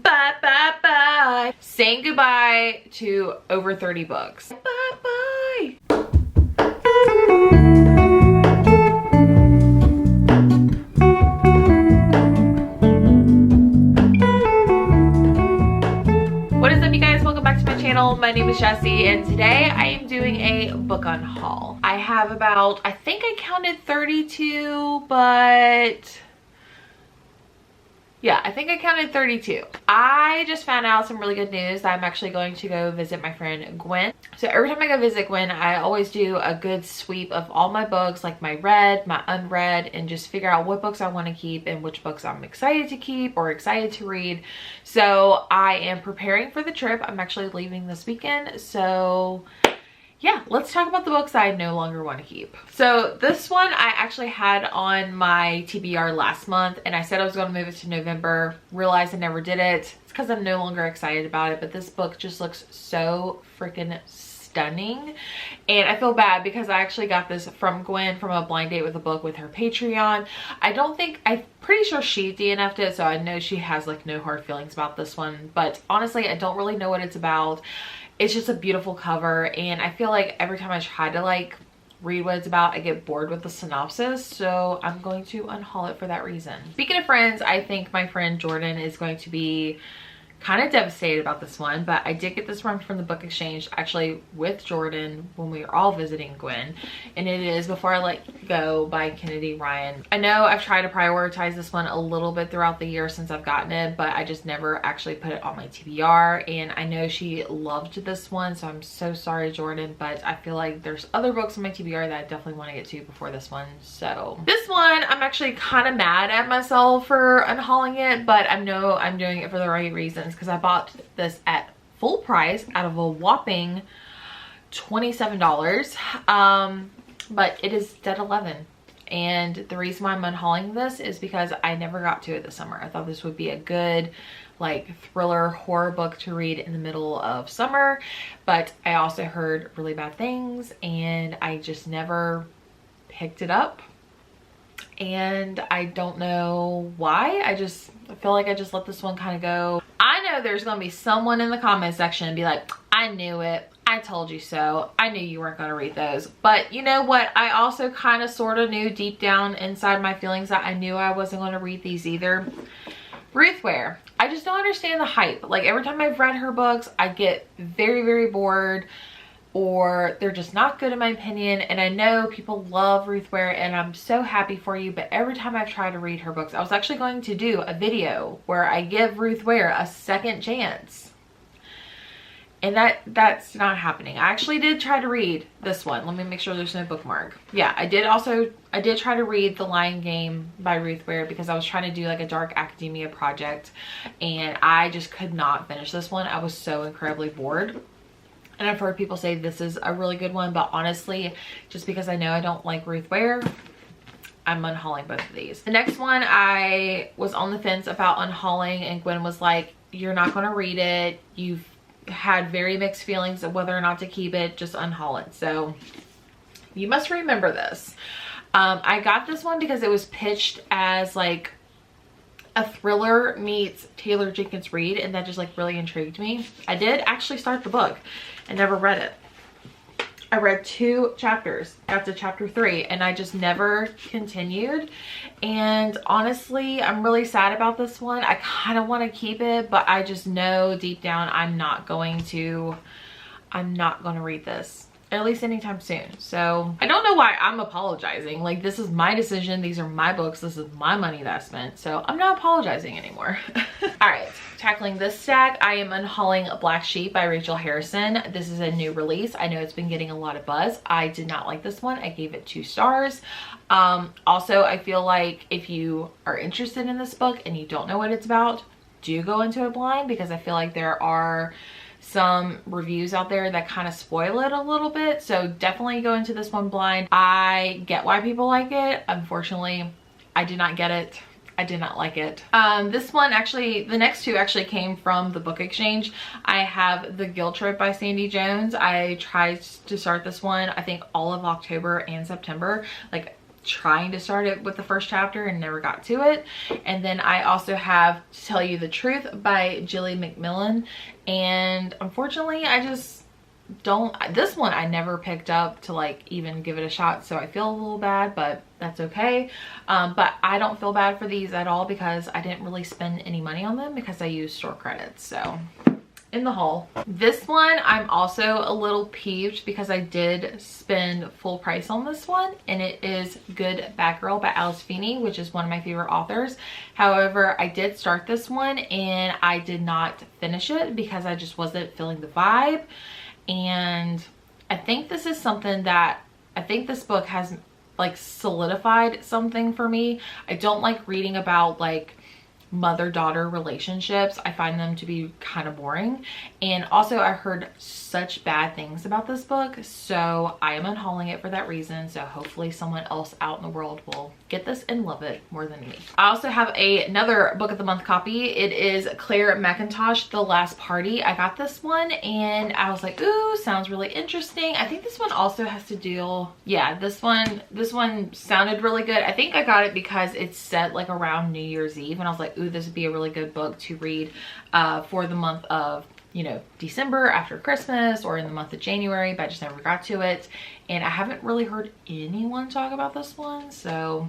Bye, bye, bye. Saying goodbye to over 30 books. Bye, bye. What is up, you guys? Welcome back to my channel. My name is Jessie, and today I am doing a book unhaul. I have about, I think I counted 32, but yeah, I think I counted 32. I just found out some really good news that I'm actually going to go visit my friend Gwen. So every time I go visit Gwen, I always do a good sweep of all my books, like my read, my unread, and just figure out what books I want to keep and which books I'm excited to keep or excited to read. So I am preparing for the trip. I'm actually leaving this weekend. So yeah, let's talk about the books I no longer want to keep. So this one I actually had on my TBR last month, and I said I was going to move it to November. Realized I never did it. It's because I'm no longer excited about it, but this book just looks so freaking stunning. And I feel bad because I actually got this from Gwen from a blind date with a book with her Patreon. I'm pretty sure she DNF'd it, so I know she has like no hard feelings about this one, but honestly I don't really know what it's about. It's just a beautiful cover, and I feel like every time I try to like read what it's about, I get bored with the synopsis, so I'm going to unhaul it for that reason. Speaking of friends, I think my friend Jordan is going to be kind of devastated about this one, but I did get this one from the book exchange actually with Jordan when we were all visiting Gwen, and it is Before I Let Go by Kennedy Ryan. I know I've tried to prioritize this one a little bit throughout the year since I've gotten it, but I just never actually put it on my TBR, and I know she loved this one, so I'm so sorry, Jordan, but I feel like there's other books on my TBR that I definitely want to get to before this one. So this one I'm actually kind of mad at myself for unhauling it, but I know I'm doing it for the right reasons, because I bought this at full price out of a whopping $27, but it is dead 11, and the reason why I'm unhauling this is because I never got to it this summer. I thought this would be a good like thriller horror book to read in the middle of summer, but I also heard really bad things and I just never picked it up, and I don't know why. I feel like I just let this one kind of go. I know there's gonna be someone in the comment section and be like, I knew it, I told you so, I knew you weren't gonna read those. But you know what, I also kind of sort of knew deep down inside my feelings that I knew I wasn't going to read these either. Ruth Ware, I just don't understand the hype. Like every time I've read her books, I get very, very bored, or they're just not good in my opinion. And I know people love Ruth Ware, and I'm so happy for you, but every time I've tried to read her books, I was actually going to do a video where I give Ruth Ware a second chance, and that's not happening. I actually did try to read this one. Let me make sure there's no bookmark. Yeah, I did try to read The Lion Game by Ruth Ware because I was trying to do like a dark academia project, and I just could not finish this one. I was so incredibly bored. And I've heard people say this is a really good one, but honestly, just because I know I don't like Ruth Ware, I'm unhauling both of these. The next one I was on the fence about unhauling, and Gwen was like, you're not going to read it. You've had very mixed feelings of whether or not to keep it, just unhaul it. So you must remember this. I got this one because it was pitched as like a thriller meets Taylor Jenkins Reid, and that just like really intrigued me. I did actually start the book and never read it. I read 2 chapters, got to chapter 3, and I just never continued. And honestly, I'm really sad about this one. I kind of want to keep it, but I just know deep down I'm not going to read this, at least anytime soon. So I don't know why I'm apologizing. Like, this is my decision, these are my books, this is my money that I spent, so I'm not apologizing anymore. All right, tackling this stack, I am unhauling Black Sheep by Rachel Harrison. This is a new release. I know it's been getting a lot of buzz. I did not like this one. I gave it 2 stars. Also, I feel like if you are interested in this book and you don't know what it's about, do go into it blind, because I feel like there are some reviews out there that kind of spoil it a little bit. So definitely go into this one blind. I get why people like it. Unfortunately, I did not get it. I did not like it. This one actually, the next 2 actually came from the book exchange. I have The Guilt Trip by Sandy Jones. I tried to start this one, I think all of October and September. Like trying to start it with the first chapter and never got to it. And then I also have To Tell You the Truth by Jilly McMillan, and unfortunately I just don't, this one I never picked up to like even give it a shot, so I feel a little bad, but that's okay. But I don't feel bad for these at all because I didn't really spend any money on them because I used store credits. So in the haul, this one I'm also a little peeved because I did spend full price on this one, and it is Good Bad Girl by Alice Feeney, which is one of my favorite authors. However, I did start this one and I did not finish it because I just wasn't feeling the vibe. And I think this is something that, I think this book has like solidified something for me. I don't like reading about like mother-daughter relationships. I find them to be kind of boring. And also I heard such bad things about this book, so I am unhauling it for that reason. So hopefully someone else out in the world will get this and love it more than me. I also have another book of the month copy. It is Claire McIntosh, The Last Party. I got this one and I was like, ooh, sounds really interesting. I think this one also has to deal, yeah, this one sounded really good. I think I got it because it's set like around New Year's Eve, and I was like, ooh, this would be a really good book to read for the month of, you know, December after Christmas, or in the month of January, but I just never got to it. And I haven't really heard anyone talk about this one, so.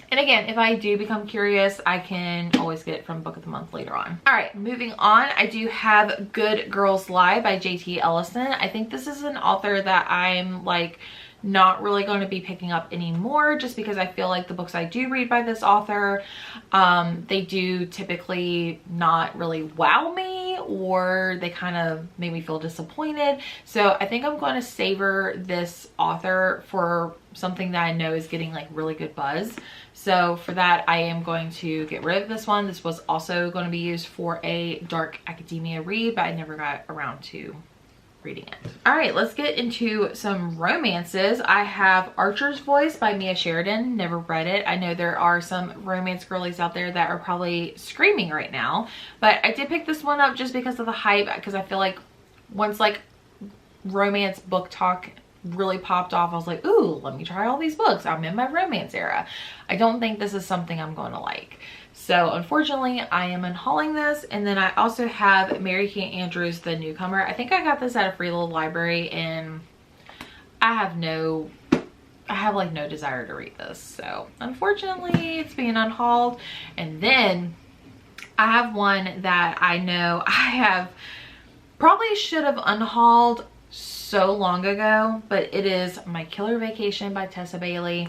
And again, if I do become curious, I can always get it from Book of the Month later on. All right, moving on, I do have Good Girls Lie by J.T. Ellison. I think this is an author that I'm like not really going to be picking up anymore, just because I feel like the books I do read by this author, they do typically not really wow me, or they kind of make me feel disappointed. So I think I'm going to savor this author for something that I know is getting like really good buzz. So for that, I am going to get rid of this one. This was also going to be used for a dark academia read, but I never got around to reading it. All right, let's get into some romances. I have Archer's Voice by Mia Sheridan. Never read it. I know there are some romance girlies out there that are probably screaming right now, but I did pick this one up just because of the hype, because I feel like once like romance book talk really popped off, I was like, ooh, let me try all these books. I'm in my romance era. I don't think this is something I'm going to like. So unfortunately, I am unhauling this. And then I also have Mary Kate Andrews, The Newcomer. I think I got this at a free little library, and I have like no desire to read this. So unfortunately, it's being unhauled. And then I have one that I know I have probably should have unhauled so long ago, but it is My Killer Vacation by Tessa Bailey.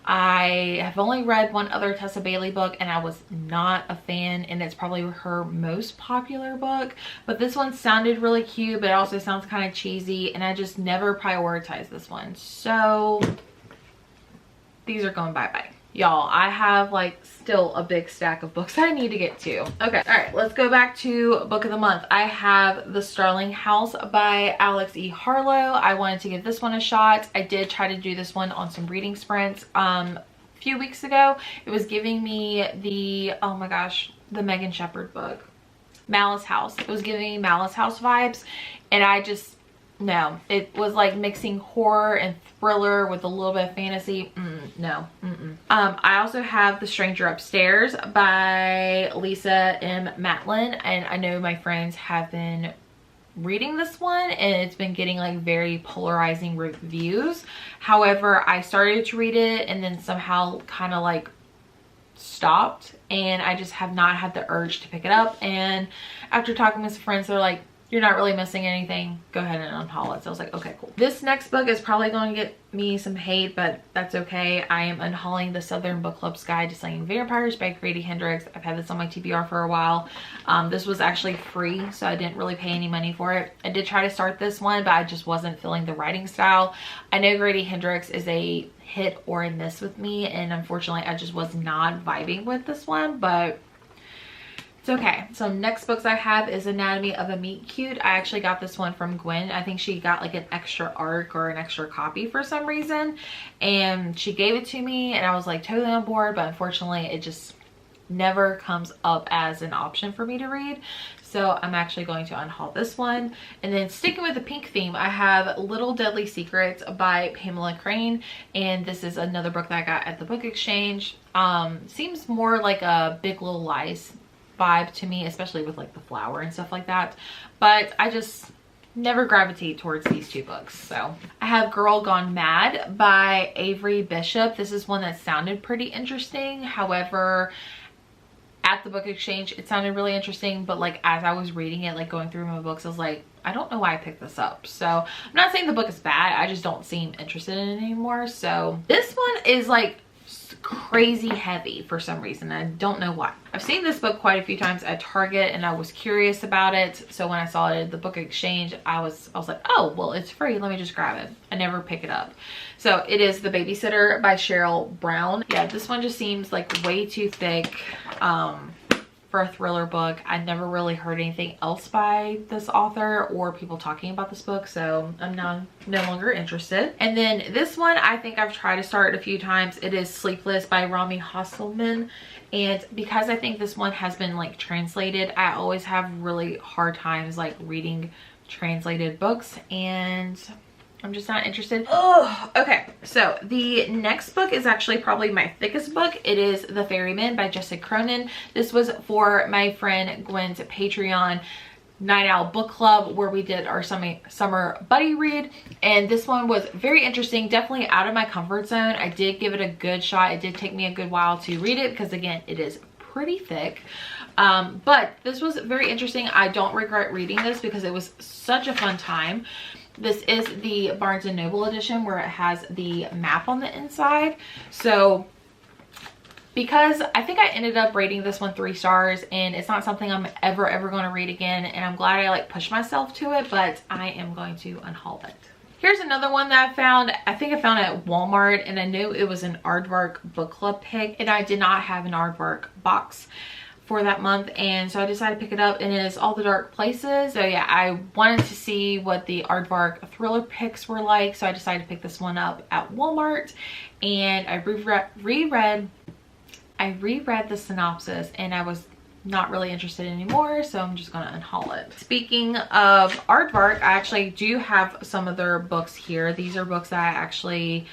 I have only read one other Tessa Bailey book and I was not a fan, and it's probably her most popular book, but this one sounded really cute, but it also sounds kind of cheesy, and I just never prioritized this one. So these are going bye-bye. Y'all, I have like still a big stack of books I need to get to. Okay, all right, let's go back to Book of the Month. I have The Starling House by Alex E. Harlow. I wanted to give this one a shot. I did try to do this one on some reading sprints a few weeks ago. It was giving me the, oh my gosh, the Megan Shepherd book, Malice House. It was giving me Malice House vibes, and I just, no, it was like mixing horror and thriller with a little bit of fantasy. No. I also have The Stranger Upstairs by Lisa M. Matlin, and I know my friends have been reading this one and it's been getting like very polarizing reviews. However, I started to read it and then somehow kind of like stopped, and I just have not had the urge to pick it up. And after talking with some friends, they're like, you're not really missing anything, go ahead and unhaul it. So I was like, okay, cool. This next book is probably going to get me some hate, but that's okay. I am unhauling The Southern Book Club's Guide to Slaying Vampires by Grady Hendrix. I've had this on my TBR for a while. This was actually free, so I didn't really pay any money for it. I did try to start this one, but I just wasn't feeling the writing style. I know Grady Hendrix is a hit or a miss with me, and unfortunately I just was not vibing with this one, but it's okay. So next books I have is Anatomy of a Meet Cute. I actually got this one from Gwen. I think she got like an extra arc or an extra copy for some reason, and she gave it to me and I was like totally on board, but unfortunately it just never comes up as an option for me to read. So I'm actually going to unhaul this one. And then sticking with the pink theme, I have Little Deadly Secrets by Pamela Crane. And this is another book that I got at the book exchange. Seems more like a Big Little Lies vibe to me, especially with like the flower and stuff like that. But I just never gravitate towards these two books. So I have Girl Gone Mad by Avery Bishop. This is one that sounded pretty interesting. However, at the book exchange, it sounded really interesting, but like as I was reading it, like going through my books, I was like, I don't know why I picked this up. So I'm not saying the book is bad, I just don't seem interested in it anymore. So this one is like crazy heavy for some reason. I don't know why. I've seen this book quite a few times at Target and I was curious about it. So when I saw it at the book exchange, I was like, oh, well, it's free. Let me just grab it. I never pick it up. So it is The Babysitter by Cheryl Brown. Yeah, this one just seems like way too thick for a thriller book. I never really heard anything else by this author or people talking about this book, so I'm no longer interested. And then this one, I think I've tried to start a few times. It is Sleepless by Rami Hasselman. And because I think this one has been like translated, I always have really hard times like reading translated books, and I'm just not interested. Oh, okay. So the next book is actually probably my thickest book. It is The Ferryman by Jessica Cronin. This was for my friend Gwen's Patreon Night Owl Book Club, where we did our summer buddy read. And this one was very interesting, definitely out of my comfort zone. I did give it a good shot. It did take me a good while to read it because again, it is pretty thick. But this was very interesting. I don't regret reading this because it was such a fun time. This is the Barnes & Noble edition where it has the map on the inside. So because I think I ended up rating this one 3 stars, and it's not something I'm ever going to read again, and I'm glad I like pushed myself to it, but I am going to unhaul it. Here's another one that I found. I think I found it at Walmart, and I knew it was an Aardvark book club pick, and I did not have an Aardvark box for that month, and so I decided to pick it up, and it is All the Dark Places. So yeah, I wanted to see what the Aardvark thriller picks were like, so I decided to pick this one up at Walmart, and I reread the synopsis, and I was not really interested anymore, so I'm just gonna unhaul it. Speaking of Aardvark, I actually do have some of their books here. These are books that I actually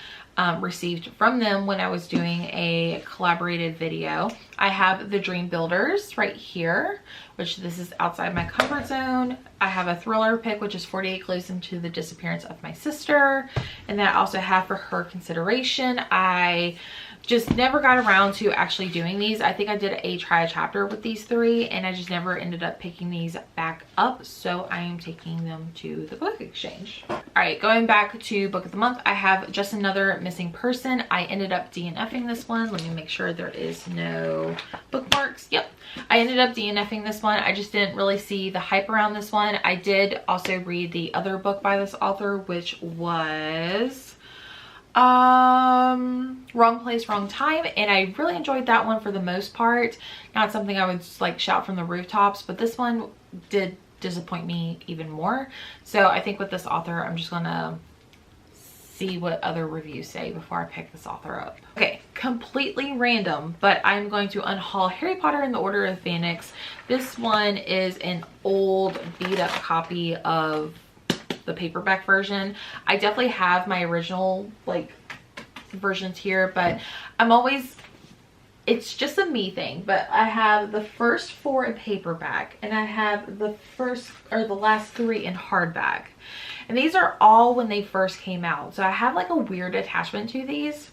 received from them when I was doing a collaborated video. I have The Dream Builders right here, which this is outside my comfort zone. I have a thriller pick, which is 48 Clues into the Disappearance of My Sister, and then I also have For Her Consideration. I just never got around to actually doing these. I think I did a try a chapter with these 3, and I just never ended up picking these back up, so I am taking them to the book exchange. All right, going back to book of the month, I have Just Another Missing Person. I ended up DNFing this one. Let me make sure there is no bookmarks. Yep, I ended up DNFing this one. I just didn't really see the hype around this one. I did also read the other book by this author, which was Wrong Place, Wrong Time, and I really enjoyed that one for the most part. Not something I would just like shout from the rooftops, but this one did disappoint me even more. So I think with this author, I'm just gonna see what other reviews say before I pick this author up. Okay, completely random, but I'm going to unhaul Harry Potter and the Order of the Phoenix. This one is an old beat up copy of the paperback version. I definitely have my original like versions here, but I'm always, it's just a me thing, but I have the first 4 in paperback, and I have the first or the last 3 in hardback, and these are all when they first came out, so I have like a weird attachment to these.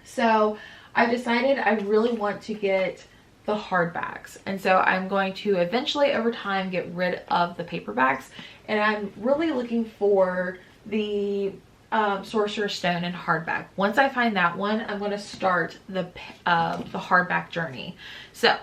So I decided I really want to get the hardbacks, and so I'm going to eventually over time get rid of the paperbacks, and I'm really looking for the Sorcerer's Stone in hardback. Once I find that one, I'm going to start the hardback journey. So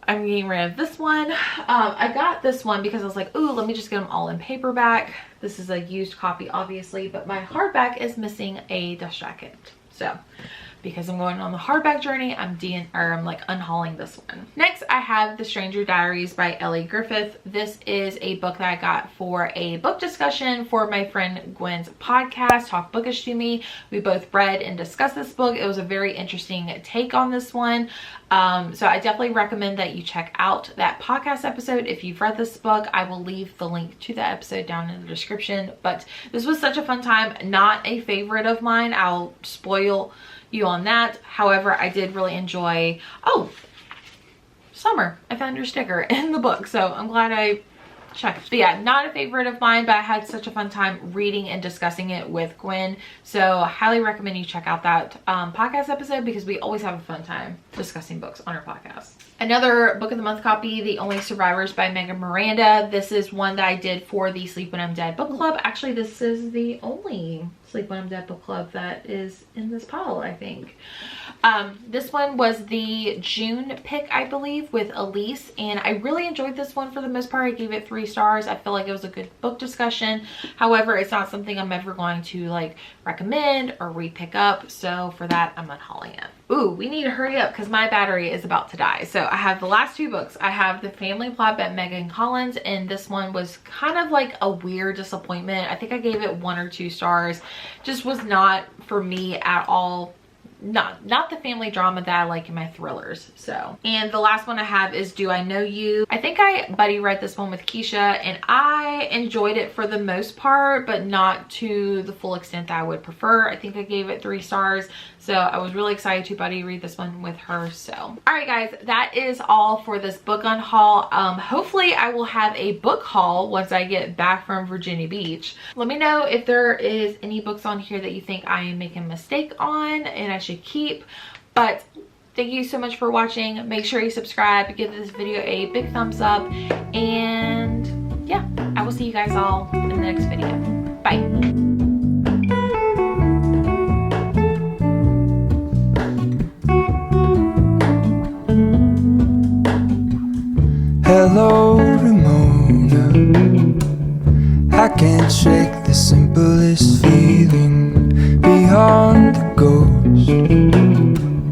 I'm getting rid of this one. I got this one because I was like, ooh, let me just get them all in paperback. This is a used copy obviously, but my hardback is missing a dust jacket. So because I'm going on the hardback journey, I'm like unhauling this one. Next, I have The Stranger Diaries by Ellie Griffith. This is a book that I got for a book discussion for my friend Gwen's podcast, Talk Bookish to Me. We both read and discussed this book. It was a very interesting take on this one. So I definitely recommend that you check out that podcast episode if you've read this book. I will leave the link to the episode down in the description. But this was such a fun time. Not a favorite of mine. I'll spoil you on that. However, I did really enjoy, oh, Summer, I found your sticker in the book, so I'm glad I checked. But yeah, not a favorite of mine, but I had such a fun time reading and discussing it with Gwen, so I highly recommend you check out that podcast episode, because we always have a fun time discussing books on our podcast. Another book of the month copy, The Only Survivors by Megan Miranda. This is one that I did for the Sleep When I'm Dead book club. Actually, this is the only Sleep When I'm Dead book club that is in this pile, I think. This one was the June pick, I believe, with Elise, and I really enjoyed this one for the most part. I gave it 3 stars. I feel like it was a good book discussion. However, it's not something I'm ever going to like recommend or re-pick up, so for that, I'm unhauling it. Ooh, we need to hurry up because my battery is about to die. So I have the last 2 books. I have The Family Plot by Megan Collins, and this one was kind of like a weird disappointment. I think I gave it 1 or 2 stars. Just was not for me at all. Not the family drama that I like in my thrillers. So, and the last one I have is Do I Know You? I think I buddy read this one with Keisha, and I enjoyed it for the most part, but not to the full extent that I would prefer. I think I gave it 3 stars. So I was really excited to buddy read this one with her. So, all right guys, that is all for this book unhaul. Hopefully I will have a book haul once I get back from Virginia Beach. Let me know if there is any books on here that you think I am making a mistake on and I should keep. But thank you so much for watching. Make sure you subscribe, give this video a big thumbs up, and yeah, I will see you guys all in the next video. Bye. Hello, Ramona. I can't shake